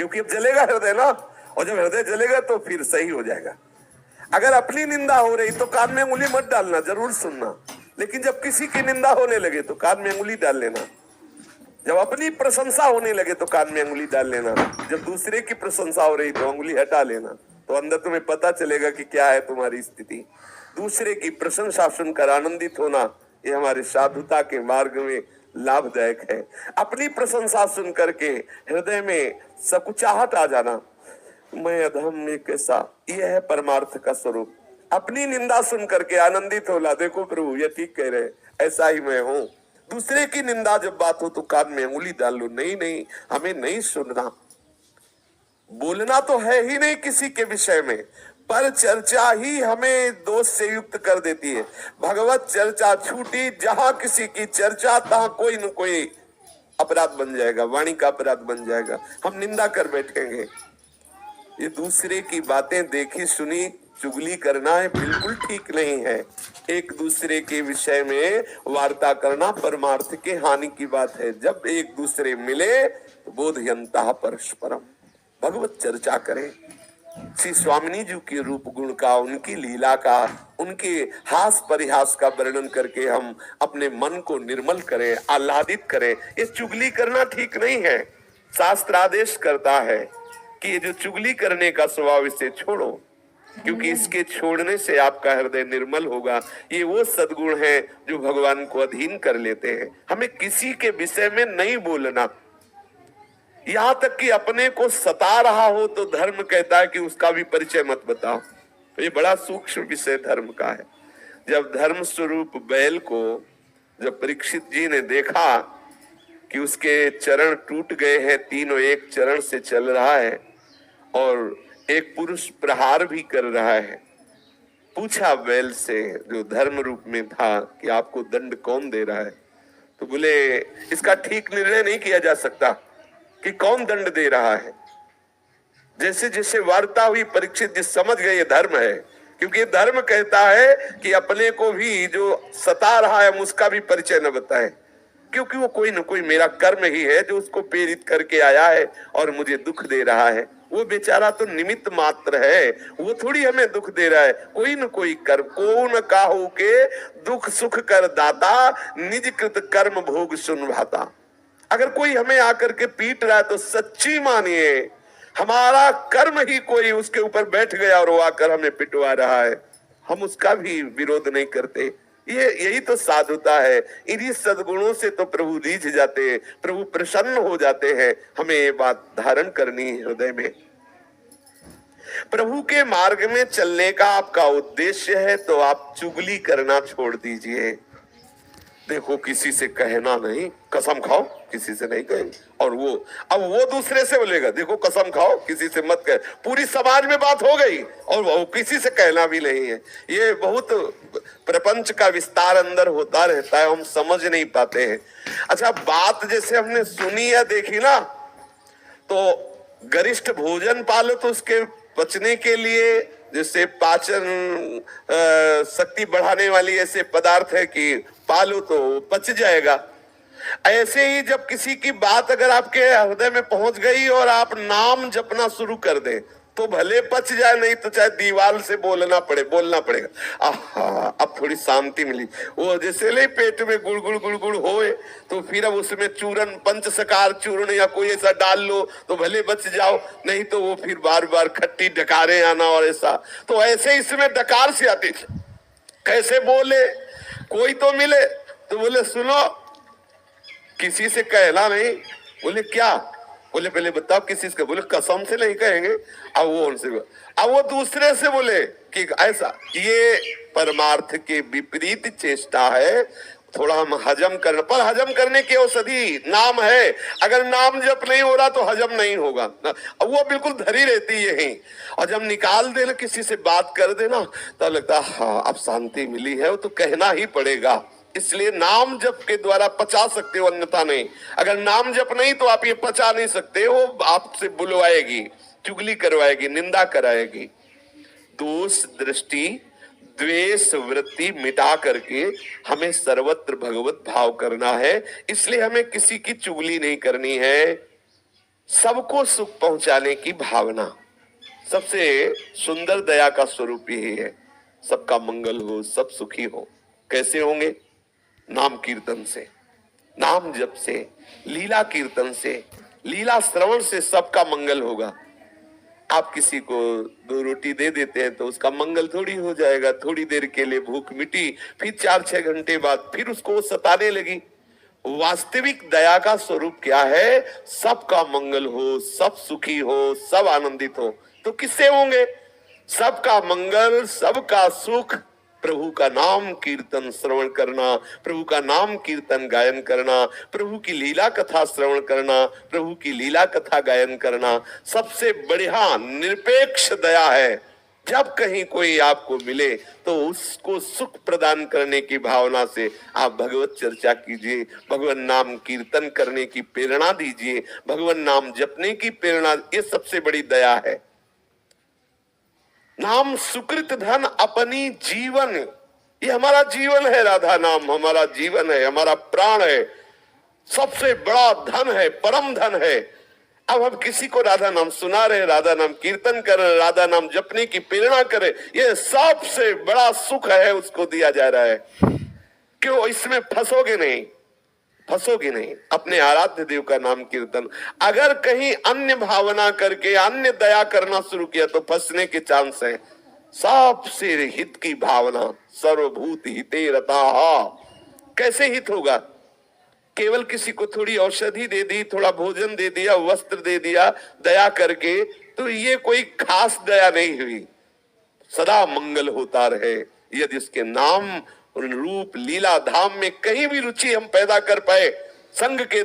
क्योंकि अब जलेगा हृदय ना, और जब हृदय जलेगा तो फिर सही हो जाएगा। अगर अपनी निंदा हो रही तो कान में उंगली मत डालना, जरूर सुनना, लेकिन जब किसी की निंदा होने लगे तो कान में उंगली डाल लेना। जब अपनी प्रशंसा होने लगे तो कान में उंगली डाल लेना, जब दूसरे की प्रशंसा हो रही तो उंगली हटा लेना। तो अंदर तुम्हें पता चलेगा कि क्या है तुम्हारी स्थिति। दूसरे की प्रशंसा सुनकर आनंदित होना, ये हमारे साधुता के मार्ग में लाभदायक है। अपनी प्रशंसा सुन करके हृदय में सकुचाहट आ जाना, मैं अधम में कैसा, यह है परमार्थ का स्वरूप। अपनी निंदा सुन करके आनंदित होला, देखो प्रभु ये ठीक कह रहे, ऐसा ही मैं हूं। दूसरे की निंदा जब बात हो तो कान में उंगली डाल लो, नहीं नहीं हमें नहीं सुनना। बोलना तो है ही नहीं किसी के विषय में, पर चर्चा ही हमें दोष से युक्त कर देती है। भगवत चर्चा छूटी, जहां किसी की चर्चा तहां कोई न कोई अपराध बन जाएगा, वाणी का अपराध बन जाएगा, हम निंदा कर बैठेंगे। ये दूसरे की बातें देखी सुनी चुगली करना है, बिल्कुल ठीक नहीं है। एक दूसरे के विषय में वार्ता करना परमार्थ के हानि की बात है। जब एक दूसरे मिले तो बोधयंता परस्परम, भगवत चर्चा करें। श्री स्वामिनी जी के रूप गुण का, उनकी लीला का, उनके हास परिहास का वर्णन करके हम अपने मन को निर्मल करें, आह्लादित करें। ये चुगली करना ठीक नहीं है। शास्त्र आदेश करता है कि ये जो चुगली करने का स्वभाव, इसे छोड़ो, क्योंकि इसके छोड़ने से आपका हृदय निर्मल होगा। ये वो सद्गुण है जो भगवान को अधीन कर लेते हैं। हमें किसी के विषय में नहीं बोलना, यहां तक कि अपने को सता रहा हो तो धर्म कहता है कि उसका भी परिचय मत बताओ। तो ये बड़ा सूक्ष्म विषय धर्म का है। जब धर्म स्वरूप बैल को जब परीक्षित जी ने देखा कि उसके चरण टूट गए हैं, तीनों एक चरण से चल रहा है और एक पुरुष प्रहार भी कर रहा है, पूछा बैल से जो धर्म रूप में था कि आपको दंड कौन दे रहा है। तो बोले इसका ठीक निर्णय नहीं किया जा सकता कि कौन दंड दे रहा है। जैसे जैसे वार्ता हुई परीक्षित जी समझ गए ये धर्म है, क्योंकि धर्म कहता है कि अपने को भी जो सता रहा है उसका भी परिचय न बताए, क्योंकि वो कोई न कोई मेरा कर्म ही है जो उसको प्रेरित करके आया है और मुझे दुख दे रहा है। वो बेचारा तो निमित्त मात्र है, वो थोड़ी हमें दुख दे रहा है। कोई न कोई कर्म, को न काहू के दुख सुख कर दाता, निज कृत कर्म भोग सुन भाता। अगर कोई हमें आकर के पीट रहा है तो सच्ची मानिए हमारा कर्म ही कोई उसके ऊपर बैठ गया और वो आकर हमें पिटवा रहा है, हम उसका भी विरोध नहीं करते। यही तो साधुता है। इन्हीं सद्गुणों से तो प्रभु रीझ जाते हैं, प्रभु प्रसन्न हो जाते हैं। हमें ये बात धारण करनी है हृदय में। प्रभु के मार्ग में चलने का आपका उद्देश्य है तो आप चुगली करना छोड़ दीजिए। देखो किसी से कहना नहीं, कसम खाओ किसी से नहीं कहेंगे। और अब वो दूसरे से बोलेगा देखो कसम खाओ किसी से मत कहे। पूरी समाज में बात हो गई और वो किसी से कहना भी नहीं है। ये बहुत प्रपंच का विस्तार अंदर होता रहता है, हम समझ नहीं पाते हैं। अच्छा, बात जैसे हमने सुनी या देखी ना, तो गरिष्ठ भोजन पालो तो उसके पचने के लिए, जैसे पाचन शक्ति बढ़ाने वाली ऐसे पदार्थ है कि पालो तो पच जाएगा। ऐसे ही जब किसी की बात अगर आपके हृदय में पहुंच गई और आप नाम जपना शुरू कर दें तो भले पच जाए, नहीं तो चाहे दीवार से बोलना पड़ेगा। अब थोड़ी शांति मिली। वो जैसे ले पेट में गुड़ होए तो फिर अब उसमें चूरन, पंचसकार चूर्ण या कोई ऐसा डाल लो तो भले बच जाओ, नहीं तो वो फिर बार बार खट्टी डकारें आना और ऐसा। तो ऐसे इसमें डकार से आती, कैसे बोले, कोई तो मिले तो बोले सुनो किसी से कहना नहीं। बोले क्या? बोले पहले बताओ किसी से, बोले कसम से नहीं कहेंगे। अब वो उनसे, अब वो दूसरे से बोले कि ऐसा, ये परमार्थ के विपरीत चेष्टा है। थोड़ा हम हजम करना, पर हजम करने की औषधि नाम है। अगर नाम जप नहीं हो रहा तो हजम नहीं होगा, वो बिल्कुल धरी रहती है यही। और जब निकाल देना, किसी से बात कर देना, तो लगता है हाँ अब शांति मिली है, वो तो कहना ही पड़ेगा। इसलिए नाम जप के द्वारा पचा सकते हो, अन्यथा नहीं। अगर नाम जप नहीं तो आप ये पचा नहीं सकते हो। आपसे बुलवाएगी, चुगली करवाएगी, निंदा कराएगी। दोष दृष्टि द्वेष वृत्ति मिटा करके हमें सर्वत्र भगवत भाव करना है। इसलिए हमें किसी की चुगली नहीं करनी है। सबको सुख पहुंचाने की भावना, सबसे सुंदर दया का स्वरूप यही है। सबका मंगल हो, सब सुखी हो। कैसे होंगे? नाम कीर्तन से, नाम जप से, लीला कीर्तन से, लीला श्रवण से सबका मंगल होगा। आप किसी को 2 रोटी दे देते हैं तो उसका मंगल थोड़ी हो जाएगा। थोड़ी देर के लिए भूख मिटी, फिर 4-6 घंटे बाद फिर उसको सताने लगी। वास्तविक दया का स्वरूप क्या है? सबका मंगल हो, सब सुखी हो, सब आनंदित हो। तो किससे होंगे? सबका मंगल, सबका सुख, प्रभु का नाम कीर्तन श्रवण करना, प्रभु का नाम कीर्तन गायन करना, प्रभु की लीला कथा श्रवण करना, प्रभु की लीला कथा गायन करना सबसे बढ़िया निरपेक्ष दया है। जब कहीं कोई आपको मिले तो उसको सुख प्रदान करने की भावना से आप भगवत चर्चा कीजिए, भगवान नाम कीर्तन करने की प्रेरणा दीजिए, भगवान नाम जपने की प्रेरणा। ये सबसे बड़ी दया है। नाम सुकृत धन अपनी जीवन, ये हमारा जीवन है। राधा नाम हमारा जीवन है, हमारा प्राण है, सबसे बड़ा धन है, परम धन है। अब हम किसी को राधा नाम सुना रहे, राधा नाम कीर्तन कर रहे, राधा नाम जपने की प्रेरणा करे, ये सबसे बड़ा सुख है, उसको दिया जा रहा है। क्यों? इसमें फंसोगे नहीं, फंसोगे नहीं। अपने आराध्य देव का नाम कीर्तन, अगर कहीं अन्य भावना करके अन्य दया करना शुरू किया तो फंसने के चांस है। सबसे हित की भावना, सर्वभूत हिते रताः। कैसे हित होगा? केवल किसी को थोड़ी औषधि दे दी, थोड़ा भोजन दे दिया, वस्त्र दे दिया दया करके, तो ये कोई खास दया नहीं हुई। सदा मंगल होता रहे। यदि इसके नाम रूप लीला धाम में कहीं भी रुचि हम पैदा कर पाए, संघ के